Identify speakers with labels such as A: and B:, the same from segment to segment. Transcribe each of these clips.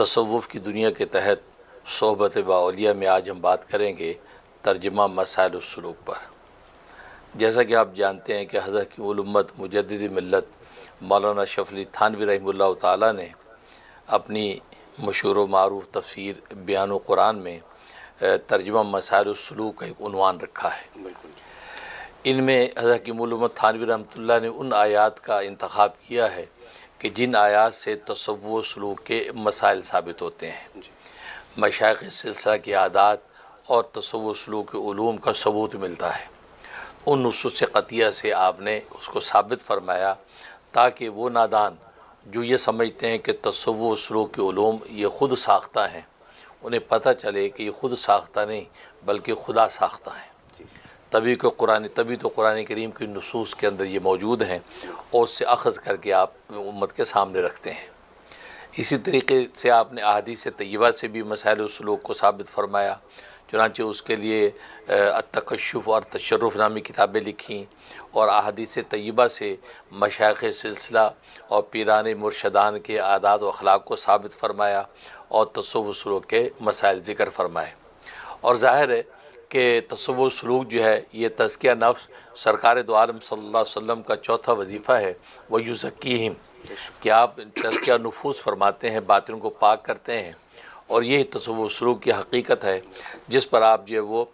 A: تصوف کی دنیا کے تحت صحبت باولیاء میں آج ہم بات کریں گے ترجمہ مسائل السلوک پر۔ جیسا کہ آپ جانتے ہیں کہ حضرت کی امت مجدد ملت مولانا اشرف علی تھانوی رحمہ اللہ تعالیٰ نے اپنی مشہور و معروف تفسیر بیان قرآن میں ترجمہ مسائل السلوک کا ایک عنوان رکھا ہے۔ ان میں حضرت کی امت تھانوی رحمۃ اللہ نے ان آیات کا انتخاب کیا ہے کہ جن آیات سے تصوف و سلوک کے مسائل ثابت ہوتے ہیں، مشائخ سلسلہ کی عادات اور تصوف و سلوک کے علوم کا ثبوت ملتا ہے۔ ان نصوص قطعیہ سے آپ نے اس کو ثابت فرمایا تاکہ وہ نادان جو یہ سمجھتے ہیں کہ تصوف و سلوک کے علوم یہ خود ساختہ ہیں، انہیں پتہ چلے کہ یہ خود ساختہ نہیں بلکہ خدا ساختہ ہیں۔ تبھی تو قرآن کریم کی نصوص کے اندر یہ موجود ہیں اور اس سے اخذ کر کے آپ امت کے سامنے رکھتے ہیں۔ اسی طریقے سے آپ نے احادیث طیبہ سے بھی مسائل السلوک کو ثابت فرمایا، چنانچہ اس کے لیے التکشف اور تشرف نامی کتابیں لکھیں اور احادیث طیبہ سے مشائخ سلسلہ اور پیران مرشدان کے عادات و اخلاق کو ثابت فرمایا اور تصوف و سلوک کے مسائل ذکر فرمائے۔ اور ظاہر ہے کہ تصوف و سلوک جو ہے یہ تزکیہ نفس سرکار دو عالم صلی اللہ علیہ وسلم کا چوتھا وظیفہ ہے، وہ یزکیہم، کہ آپ تزکیہ نفوس فرماتے ہیں، باطن کو پاک کرتے ہیں، اور یہی تصوف و سلوک کی حقیقت ہے جس پر آپ جو وہ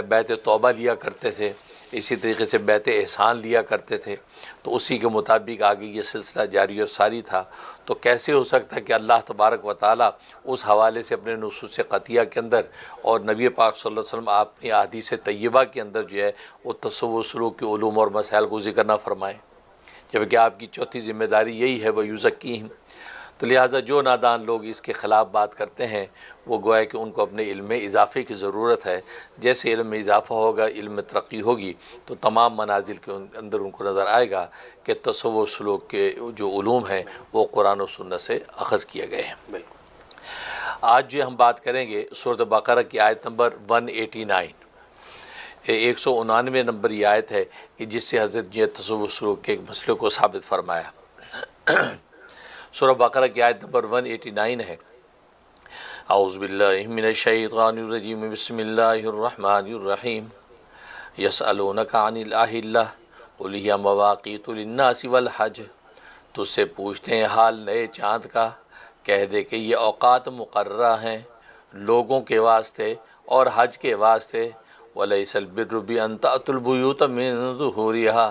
A: بیت توبہ لیا کرتے تھے، اسی طریقے سے بیت احسان لیا کرتے تھے، تو اسی کے مطابق آگے یہ سلسلہ جاری اور ساری تھا۔ تو کیسے ہو سکتا ہے کہ اللہ تبارک و تعالیٰ اس حوالے سے اپنے نصوص قطعیہ کے اندر اور نبی پاک صلی اللہ علیہ وسلم اپنی احادیث طیبہ کے اندر جو ہے وہ تصوف و سلوک کے علوم اور مسائل کو ذکر نہ فرمائیں، جبکہ آپ کی چوتھی ذمہ داری یہی ہے وہ یزکیہم۔ تو لہٰذا جو نادان لوگ اس کے خلاف بات کرتے ہیں وہ گویا کہ ان کو اپنے علم میں اضافے کی ضرورت ہے۔ جیسے علم میں اضافہ ہوگا، علم میں ترقی ہوگی، تو تمام منازل کے اندر ان کو نظر آئے گا کہ تصوف و سلوک کے جو علوم ہیں وہ قرآن و سنت سے اخذ کیے گئے ہیں۔ آج جو ہم بات کریں گے سورۃ بقرہ کی آیت نمبر 189، 199 نمبر یہ آیت ہے کہ جس سے حضرت جی تصوف و سلوک کے ایک مسئلے کو ثابت فرمایا۔ سورہ بقرہ کی آیت نمبر 189 ہے، اعوذ باللہ من الشیطان الرجیم، بسم اللہ الرحمن الرحیم، یسألونک عن الأہلہ قل ہی مواقیت للناس والحج، تجھ سے پوچھتے ہیں حال نئے چاند کا، کہہ دے کہ یہ اوقات مقررہ ہیں لوگوں کے واسطے اور حج کے واسطے، وَلَيْسَ الْبِرُّ بِأَن تَأْتُوا الْبُيُوتَ مِن ظُهُورِهَا،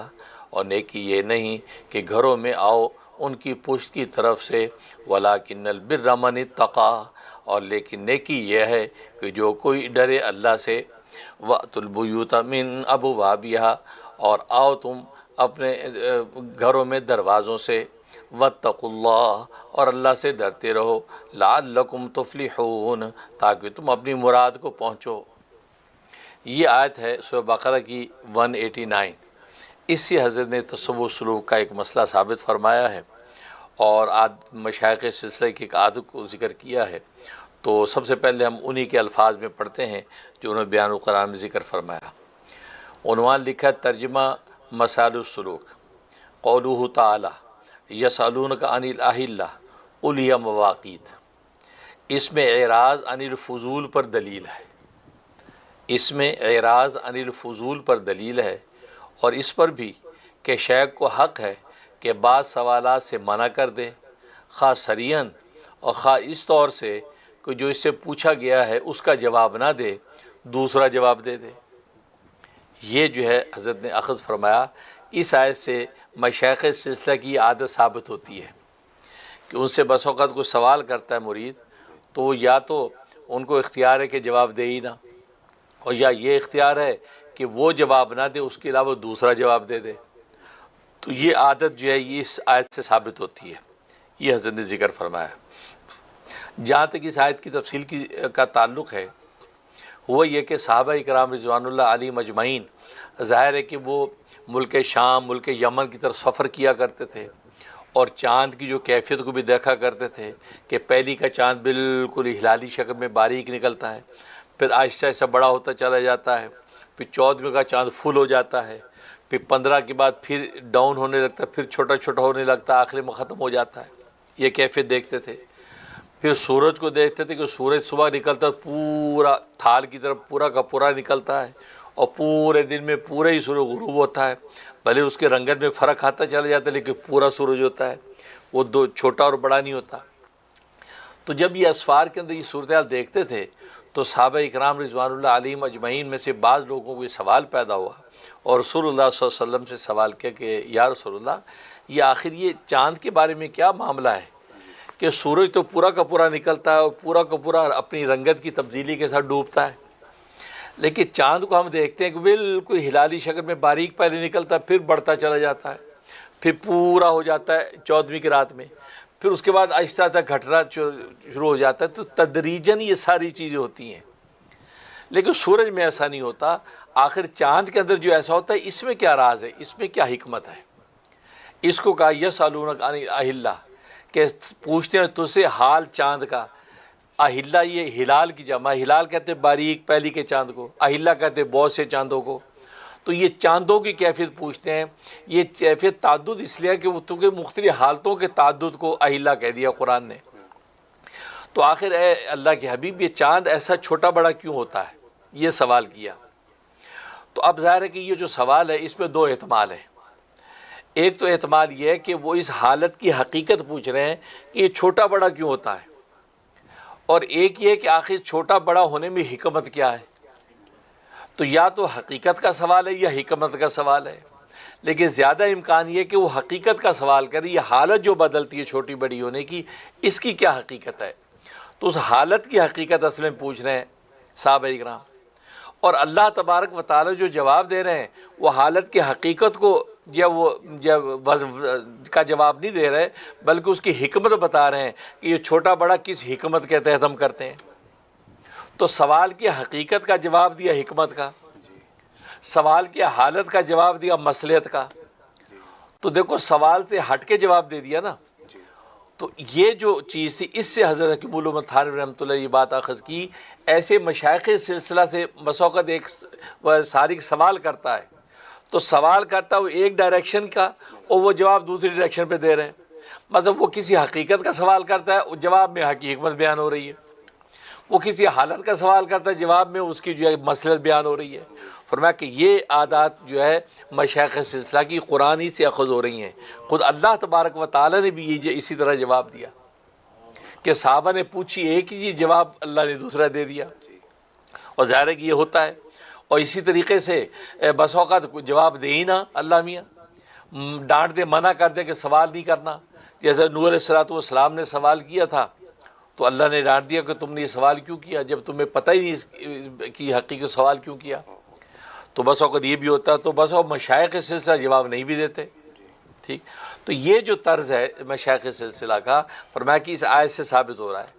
A: اور نیکی یہ نہیں کہ گھروں میں آؤ ان کی پشت کی طرف سے، وَلَكِنَّ الْبِرَّ مَنِ اتَّقَىٰ، اور لیکن نیکی یہ ہے کہ جو کوئی ڈرے اللہ سے، وَأْتُوا الْبُيُوتَ مِنْ أَبْوَابِهَا، اور آؤ تم اپنے گھروں میں دروازوں سے، وَاتَّقُوا اللَّهَ، اور اللہ سے ڈرتے رہو، لَعَلَّكُمْ تُفْلِحُونَ، تاکہ تم اپنی مراد کو پہنچو۔ یہ آیت ہے سورہ بقرہ کی 189۔ اس سے حضرت نے تصوف و سلوک کا ایک مسئلہ ثابت فرمایا ہے اور مشائخ سلسلہ کی ایک عادت کو ذکر کیا ہے۔ تو سب سے پہلے ہم انہی کے الفاظ میں پڑھتے ہیں جو انہوں نے بیان القرآن میں ذکر فرمایا۔ عنوان لکھا ہے ترجمہ مسائل السلوک، قولہ تعالی یسألونک عن الأہلہ قل ہی مواقیت، اس میں اعراض عن الفضول پر دلیل ہے، اس میں اعراض عن الفضول پر دلیل ہے، اور اس پر بھی کہ شیخ کو حق ہے کہ بعض سوالات سے منع کر دے، خواہ صریحاً اور خواہ اس طور سے کہ جو اس سے پوچھا گیا ہے اس کا جواب نہ دے، دوسرا جواب دے دے۔ یہ جو ہے حضرت نے اخذ فرمایا، اس آیت سے مشائخ سلسلہ کی عادت ثابت ہوتی ہے کہ ان سے بس اوقات کوئی سوال کرتا ہے مرید تو یا تو ان کو اختیار ہے کہ جواب دے ہی نہ، اور یا یہ اختیار ہے کہ وہ جواب نہ دے، اس کے علاوہ دوسرا جواب دے دے۔ تو یہ عادت جو ہے یہ اس آیت سے ثابت ہوتی ہے، یہ حضرت نے ذکر فرمایا۔ جہاں تک اس آیت کی تفصیل کا تعلق ہے وہ یہ کہ صحابہ اکرام رضوان اللہ علیہم اجمعین ظاہر ہے کہ وہ ملک شام، ملک یمن کی طرف سفر کیا کرتے تھے اور چاند کی جو کیفیت کو بھی دیکھا کرتے تھے کہ پہلی کا چاند بالکل ہلالی شکل میں باریک نکلتا ہے، پھر آہستہ آہستہ بڑا ہوتا چلا جاتا ہے، پھر 14ویں کا چاند فل ہو جاتا ہے، پھر 15 کے بعد پھر ڈاؤن ہونے لگتا ہے، پھر چھوٹا چھوٹا ہونے لگتا ہے، آخر میں ختم ہو جاتا ہے۔ یہ کیفیت دیکھتے تھے۔ پھر سورج کو دیکھتے تھے کہ سورج صبح نکلتا پورا تھال کی طرف پورا کا پورا نکلتا ہے اور پورے دن میں پورا ہی سورج غروب ہوتا ہے، بھلے اس کے رنگت میں فرق آتا چلا جاتا ہے لیکن پورا سورج ہوتا ہے، وہ دو چھوٹا اور بڑا نہیں ہوتا۔ تو جب یہ اسفار کے اندر یہ صورتحال دیکھتے تھے تو صحابہ اکرام رضوان اللہ علیہم اجمعین میں سے بعض لوگوں کو یہ سوال پیدا ہوا اور رسول اللہ صلی اللہ علیہ وسلم سے سوال کیا کہ یا رسول اللہ، یہ آخر یہ چاند کے بارے میں کیا معاملہ ہے کہ سورج تو پورا کا پورا نکلتا ہے اور پورا کا پورا اپنی رنگت کی تبدیلی کے ساتھ ڈوبتا ہے، لیکن چاند کو ہم دیکھتے ہیں کہ بالکل ہلالی شکل میں باریک پہلے نکلتا ہے، پھر بڑھتا چلا جاتا ہے، پھر پورا ہو جاتا ہے 14ویں کی رات میں، پھر اس کے بعد آہستہ آہستہ گھٹنا شروع ہو جاتا ہے۔ تو تدریجاً یہ ساری چیزیں ہوتی ہیں، لیکن سورج میں ایسا نہیں ہوتا۔ آخر چاند کے اندر جو ایسا ہوتا ہے اس میں کیا راز ہے، اس میں کیا حکمت ہے؟ اس کو کہا یسألونک عن الاہلہ، کہ پوچھتے ہیں تجھ سے حال چاند کا۔ اہلہ یہ ہلال کی جمع، ہلال کہتے ہیں باریک پہلی کے چاند کو، اہلہ کہتے ہیں بہت سے چاندوں کو۔ تو یہ چاندوں کی کیفیت پوچھتے ہیں۔ یہ کیفیت تعدد اس لیے کہ وہ کیونکہ مختلف حالتوں کے تعدد کو اہلہ کہہ دیا قرآن نے۔ تو آخر اے اللہ کے حبیب، یہ چاند ایسا چھوٹا بڑا کیوں ہوتا ہے، یہ سوال کیا۔ تو اب ظاہر ہے کہ یہ جو سوال ہے اس میں دو احتمال ہیں۔ ایک تو احتمال یہ ہے کہ وہ اس حالت کی حقیقت پوچھ رہے ہیں کہ یہ چھوٹا بڑا کیوں ہوتا ہے، اور ایک یہ کہ آخر چھوٹا بڑا ہونے میں حکمت کیا ہے۔ تو یا تو حقیقت کا سوال ہے یا حکمت کا سوال ہے، لیکن زیادہ امکان یہ کہ وہ حقیقت کا سوال کرے، یہ حالت جو بدلتی ہے چھوٹی بڑی ہونے کی، اس کی کیا حقیقت ہے۔ تو اس حالت کی حقیقت اصل میں پوچھ رہے ہیں صحابہ اکرام، اور اللہ تبارک و تعالی جو جواب دے رہے ہیں وہ حالت کی حقیقت کو کا جواب نہیں دے رہے، بلکہ اس کی حکمت بتا رہے ہیں کہ یہ چھوٹا بڑا کس حکمت کے تحت ہم کرتے ہیں۔ تو سوال کی حقیقت کا جواب دیا حکمت کا، سوال کی حالت کا جواب دیا مصلحت کا۔ تو دیکھو سوال سے ہٹ کے جواب دے دیا نا۔ تو یہ جو چیز تھی، اس سے حضرت حکیم الامت تھانوی رحمۃ اللہ یہ بات اخذ کی۔ ایسے مشائخ سلسلہ سے مسوقت ایک سالک سوال کرتا ہے تو سوال کرتا ہے وہ ایک ڈائریکشن کا اور وہ جواب دوسری ڈائریکشن پہ دے رہے ہیں۔ مطلب وہ کسی حقیقت کا سوال کرتا ہے، جواب میں حکمت بیان ہو رہی ہے۔ وہ کسی حالت کا سوال کرتا ہے، جواب میں اس کی جو ہے مصلحت بیان ہو رہی ہے۔ فرمایا کہ یہ عادات جو ہے مشائخ سلسلہ کی قرآن ہی سے اخذ ہو رہی ہیں۔ خود اللہ تبارک و تعالی نے بھی یہ اسی طرح جواب دیا کہ صحابہ نے پوچھی ایک ہی جواب اللہ نے دوسرا دے دیا، اور ظاہر ہے کہ یہ ہوتا ہے۔ اور اسی طریقے سے بس اوقات جواب دے ہی نہ اللہ میاں، ڈانٹ دے، منع کر دے کہ سوال نہیں کرنا۔ جیسے نوح علیہ السلام نے سوال کیا تھا تو اللہ نے ڈانٹ دیا کہ تم نے یہ سوال کیوں کیا جب تمہیں پتہ ہی نہیں کہ حقیقت سوال کیوں کیا۔ تو بس اوقات یہ بھی ہوتا ہے، تو بس اوقات مشائخ سلسلہ جواب نہیں بھی دیتے۔ ٹھیک، تو یہ جو طرز ہے مشائخ سلسلہ کا، فرمایا کہ اس آیت سے ثابت ہو رہا ہے۔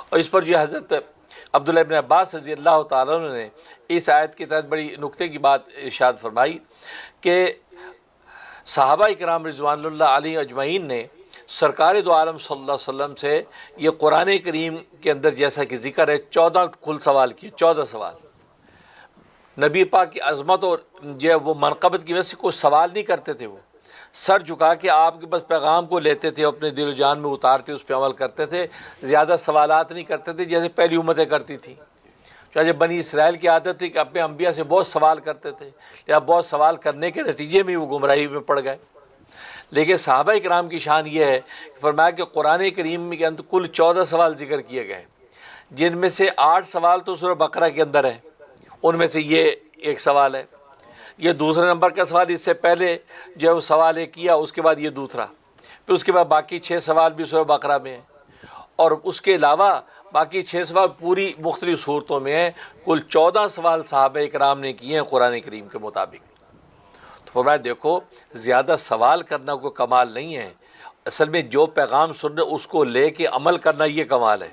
A: اور اس پر جو حضرت عبداللہ ابن عباس رضی اللہ تعالیٰ عنہ نے اس آیت کے تحت بڑی نکتے کی بات ارشاد فرمائی کہ صحابہ اکرام رضوان اللہ علیہ اجمعین نے سرکار دو عالم صلی اللہ علیہ وسلم سے یہ قرآن کریم کے اندر جیسا کہ ذکر ہے 14 کل سوال کیے، 14 سوال۔ نبی پاک کی عظمت اور جو ہے وہ منقبت کی وجہ سے کوئی سوال نہیں کرتے تھے، وہ سر جھکا کے آپ کے بس پیغام کو لیتے تھے، اپنے دل و جان میں اتارتے، اس پہ عمل کرتے تھے، زیادہ سوالات نہیں کرتے تھے جیسے پہلی امتیں کرتی تھیں۔ چاہے بنی اسرائیل کی عادت تھی کہ اپنے انبیاء سے بہت سوال کرتے تھے، یا بہت سوال کرنے کے نتیجے میں وہ گمراہی میں پڑ گئے۔ لیکن صحابہ اکرام کی شان یہ ہے کہ فرمایا کہ قرآن کریم کے اندر کل 14 سوال ذکر کیے گئے، جن میں سے 8 سوال تو سورہ بقرہ کے اندر ہے، ان میں سے یہ ایک سوال ہے۔ یہ دوسرے نمبر کا سوال، اس سے پہلے جو ہے وہ سوال ایک کیا، اس کے بعد یہ دوسرا، پھر اس کے بعد باقی 6 سوال بھی سورہ بقرہ میں ہیں، اور اس کے علاوہ باقی 6 سوال پوری مختلف صورتوں میں ہیں۔ کل 14 سوال صحابہ اکرام نے کیے ہیں قرآن کریم کے مطابق۔ تو فرمایا دیکھو زیادہ سوال کرنا کوئی کمال نہیں ہے، اصل میں جو پیغام سننے اس کو لے کے عمل کرنا یہ کمال ہے۔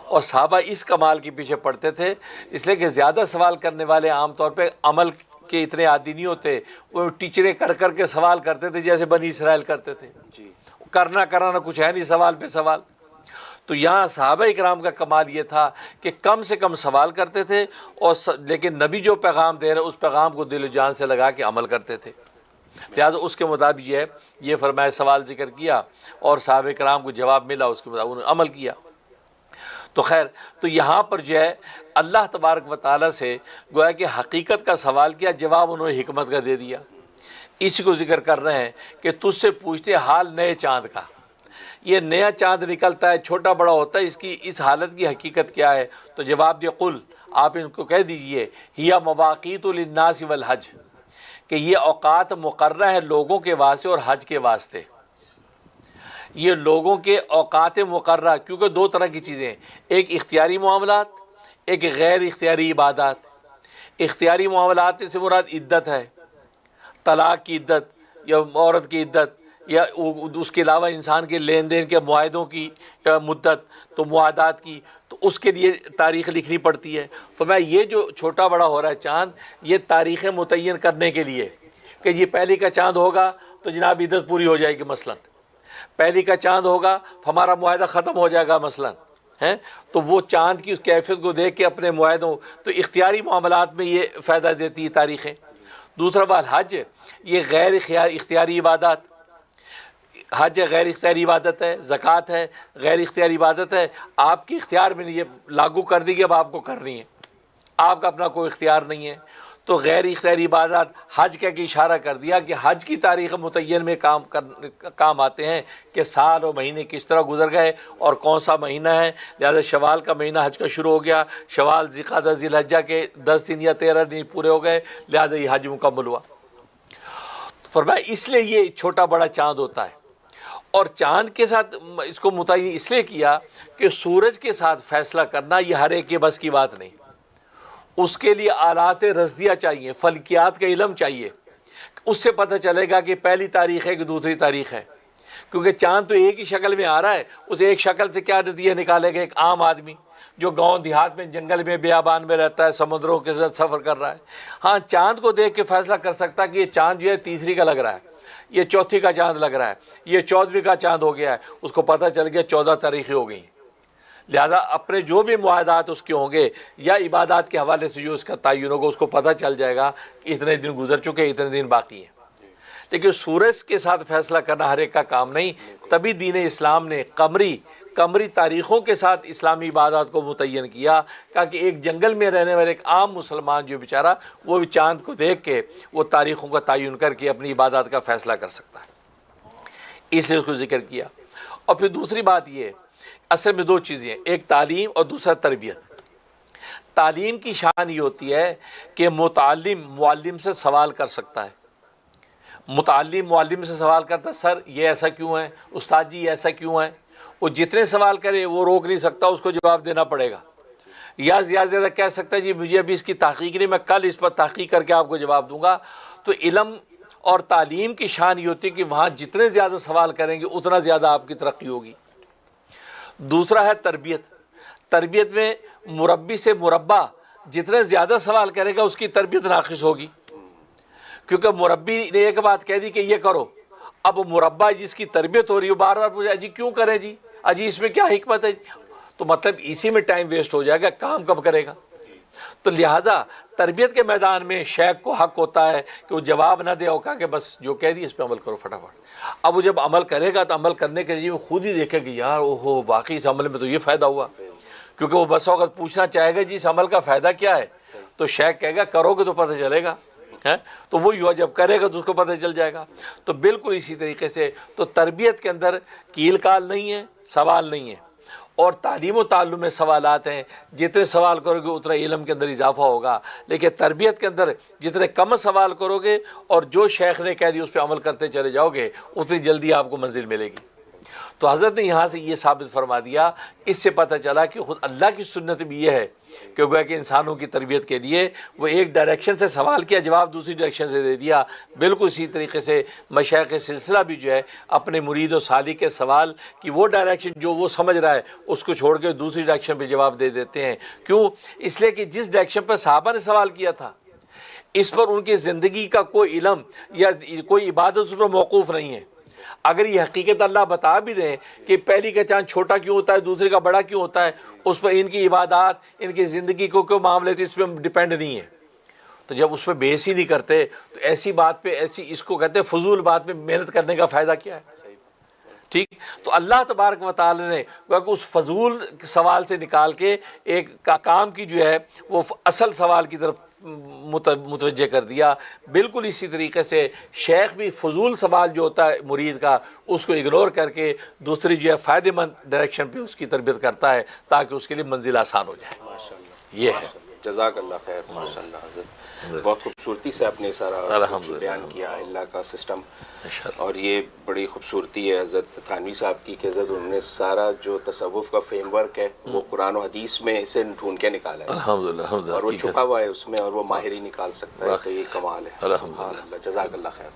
A: اور صحابہ اس کمال کے پیچھے پڑتے تھے، اس لیے کہ زیادہ سوال کرنے والے عام طور پہ عمل کے اتنے عادی نہیں ہوتے، وہ ٹیچریں کر کر کے سوال کرتے تھے جیسے بنی اسرائیل کرتے تھے، کرنا کرانا کچھ ہے نہیں، سوال پہ سوال۔ تو یہاں صحابہ اکرام کا کمال یہ تھا کہ کم سے کم سوال کرتے تھے، اور لیکن نبی جو پیغام دے رہے اس پیغام کو دل و جان سے لگا کے عمل کرتے تھے۔ لہٰذا اس کے مطابق جو ہے یہ فرمایا سوال ذکر کیا اور صحابہ کرام کو جواب ملا، اس کے مطابق انہوں نے عمل کیا۔ تو خیر، تو یہاں پر جو ہے اللہ تبارک و تعالیٰ سے گویا کہ حقیقت کا سوال کیا، جواب انہوں نے حکمت کا دے دیا۔ اسی کو ذکر کر رہے ہیں کہ تجھ سے پوچھتے حال نئے چاند کا، یہ نیا چاند نکلتا ہے، چھوٹا بڑا ہوتا ہے، اس کی اس حالت کی حقیقت کیا ہے؟ تو جواب دیا قل، آپ ان کو کہہ دیجئے ہیا مواقیت للناس والحج، کہ یہ اوقات مقررہ ہے لوگوں کے واسطے اور حج کے واسطے۔ یہ لوگوں کے اوقات مقررہ، کیونکہ دو طرح کی چیزیں ہیں، ایک اختیاری معاملات، ایک غیر اختیاری عبادات۔ اختیاری معاملات سے مراد عدت ہے، طلاق کی عدت یا عورت کی عدت، یا اس کے علاوہ انسان کے لین دین کے معاہدوں کی مدت، تو معاہدات کی، تو اس کے لیے تاریخ لکھنی پڑتی ہے۔ فرمایا یہ جو چھوٹا بڑا ہو رہا ہے چاند، یہ تاریخیں متعین کرنے کے لیے کہ یہ پہلی کا چاند ہوگا تو جناب عدت پوری ہو جائے گی، مثلا پہلی کا چاند ہوگا تو ہمارا معاہدہ ختم ہو جائے گا مثلا ہے، تو وہ چاند کی اس کیفیت کو دیکھ کے اپنے معاہدوں، تو اختیاری معاملات میں یہ فائدہ دیتی ہے تاریخیں۔ دوسرا بات حج، یہ غیر اختیاری عبادات، حج غیر اختیاری عبادت ہے، زکوٰۃ ہے غیر اختیاری عبادت ہے، آپ کے اختیار میں نہیں، یہ لاگو کر دی گئی، اب آپ کو کرنی ہے، آپ کا اپنا کوئی اختیار نہیں ہے۔ تو غیر اختیاری عبادات حج کا کہ اشارہ کر دیا کہ حج کی تاریخ متعین میں کام آتے ہیں کہ سال اور مہینے کس طرح گزر گئے اور کون سا مہینہ ہے، لہذا شوال کا مہینہ حج کا شروع ہو گیا، شوال ذوالقعدہ ذی الحجہ کے 10 دن یا 13 دن پورے ہو گئے، لہذا یہ حج مکمل ہوا۔ فرمایا اس لیے یہ چھوٹا بڑا چاند ہوتا ہے، اور چاند کے ساتھ اس کو متعین اس لیے کیا کہ سورج کے ساتھ فیصلہ کرنا یہ ہر ایک کے بس کی بات نہیں، اس کے لیے آلات رصدیہ چاہیے، فلکیات کا علم چاہیے، اس سے پتہ چلے گا کہ پہلی تاریخ ہے کہ دوسری تاریخ ہے، کیونکہ چاند تو ایک ہی شکل میں آ رہا ہے، اس ایک شکل سے کیا نتیجہ نکالے گا؟ ایک عام آدمی جو گاؤں دیہات میں جنگل میں بیابان میں رہتا ہے، سمندروں کے ساتھ سفر کر رہا ہے، ہاں چاند کو دیکھ کے فیصلہ کر سکتا ہے کہ یہ چاند جو ہے تیسری کا لگ رہا ہے، یہ چوتھی کا چاند لگ رہا ہے، یہ 14ویں کا چاند ہو گیا ہے، اس کو پتہ چل گیا 14 تاریخیں ہو گئی ہیں۔ لہذا اپنے جو بھی معاہدات اس کے ہوں گے یا عبادات کے حوالے سے جو اس کا تعین ہوگا، اس کو پتہ چل جائے گا کہ اتنے دن گزر چکے، اتنے دن باقی ہیں۔ لیکن سورج کے ساتھ فیصلہ کرنا ہر ایک کا کام نہیں، تبھی دین اسلام نے قمری تاریخوں کے ساتھ اسلامی عبادات کو متعین کیا، تاکہ ایک جنگل میں رہنے والے ایک عام مسلمان جو بیچارہ وہ چاند کو دیکھ کے وہ تاریخوں کا تعین کر کے اپنی عبادات کا فیصلہ کر سکتا ہے، اس لیے اس کو ذکر کیا۔ اور پھر دوسری بات یہ، اصل میں دو چیزیں ہیں، ایک تعلیم اور دوسرا تربیت۔ تعلیم کی شان یہ ہوتی ہے کہ متعلم معلم سے سوال کر سکتا ہے، متعلم معلم سے سوال کرتا ہے، سر یہ ایسا کیوں ہے، استاد جی یہ ایسا کیوں ہے، وہ جتنے سوال کرے وہ روک نہیں سکتا، اس کو جواب دینا پڑے گا، یا زیادہ سے زیادہ کہہ سکتا ہے جی مجھے ابھی اس کی تحقیق نہیں، میں کل اس پر تحقیق کر کے آپ کو جواب دوں گا۔ تو علم اور تعلیم کی شان یہ ہوتی ہے کہ وہاں جتنے زیادہ سوال کریں گے اتنا زیادہ آپ کی ترقی ہوگی۔ دوسرا ہے تربیت، تربیت میں مربی سے مربع جتنے زیادہ سوال کرے گا اس کی تربیت ناقص ہوگی، کیونکہ مربی نے ایک بات کہہ دی کہ یہ کرو، اب مربع جس کی تربیت ہو رہی ہے بار بار پوچھے جی کیوں کرے جی، اجی اس میں کیا حکمت ہے، تو مطلب اسی میں ٹائم ویسٹ ہو جائے گا، کام کب کرے گا۔ تو لہٰذا تربیت کے میدان میں شیخ کو حق ہوتا ہے کہ وہ جواب نہ دے، اور کہا کہ بس جو کہہ دی اس پہ عمل کرو فٹافٹ۔ اب وہ جب عمل کرے گا تو عمل کرنے کے لیے وہ خود ہی دیکھے کہ یار اوہو واقعی اس عمل میں تو یہ فائدہ ہوا، کیونکہ وہ بس وقت پوچھنا چاہے گا جی اس عمل کا فائدہ کیا ہے، تو شیخ کہے گا کرو گے تو پتہ چلے گا، تو وہ یوں جب کرے گا تو اس کو پتہ چل جائے گا۔ تو بالکل اسی طریقے سے تو تربیت کے اندر کیل کال نہیں ہے، سوال نہیں ہے، اور تعلیم و تعلم میں سوالات ہیں، جتنے سوال کرو گے اتنا علم کے اندر اضافہ ہوگا، لیکن تربیت کے اندر جتنے کم سوال کرو گے اور جو شیخ نے کہہ دی اس پہ عمل کرتے چلے جاؤ گے اتنی جلدی آپ کو منزل ملے گی۔ تو حضرت نے یہاں سے یہ ثابت فرما دیا، اس سے پتہ چلا کہ خود اللہ کی سنت بھی یہ ہے کہ گویا کہ انسانوں کی تربیت کے لیے وہ ایک ڈائریکشن سے سوال کیا، جواب دوسری ڈائریکشن سے دے دیا۔ بالکل اسی طریقے سے مشائخ سلسلہ بھی جو ہے اپنے مرید و سالک کے سوال کی وہ ڈائریکشن جو وہ سمجھ رہا ہے اس کو چھوڑ کے دوسری ڈائریکشن پہ جواب دے دیتے ہیں۔ کیوں؟ اس لیے کہ جس ڈائریکشن پہ صحابہ نے سوال کیا تھا اس پر ان کی زندگی کا کوئی علم یا کوئی عبادت اس پر موقوف نہیں ہے۔ اگر یہ حقیقت اللہ بتا بھی دیں کہ پہلی کا چاند چھوٹا کیوں ہوتا ہے دوسرے کا بڑا کیوں ہوتا ہے، اس پر ان کی عبادات ان کی زندگی کو کوئی معاملے تھے اس پہ ڈیپینڈ نہیں ہے، تو جب اس پہ بحث ہی نہیں کرتے تو ایسی بات پہ ایسی اس کو کہتے ہیں فضول بات پہ محنت کرنے کا فائدہ کیا ہے؟ ٹھیک. تو اللہ تبارک و تعالی نے اس فضول سوال سے نکال کے ایک کام کی جو ہے وہ اصل سوال کی طرف متوجہ کر دیا. بالکل اسی طریقے سے شیخ بھی فضول سوال جو ہوتا ہے مرید کا اس کو اگنور کر کے دوسری جو ہے فائدہ مند ڈائریکشن پہ اس کی تربیت کرتا ہے تاکہ اس کے لیے منزل آسان ہو جائے. یہ ہے.
B: جزاک اللہ خیر. ماشاء اللہ حضرت بہت خوبصورتی سے آپ نے سارا کچھ بیان کیا اللہ کا سسٹم, اور یہ بڑی خوبصورتی ہے حضرت تھانوی صاحب کی کہ حضرت انہوں نے سارا جو تصوف کا فریم ورک ہے وہ قرآن و حدیث میں سے ڈھونڈ کے نکالا ہے
A: الحمدللہ,
B: اور وہ چھپا ہوا ہے اس میں اور وہ ماہر ہی نکال سکتا ہے. تو یہ کمال ہے. سبحان اللہ. جزاک اللہ خیر.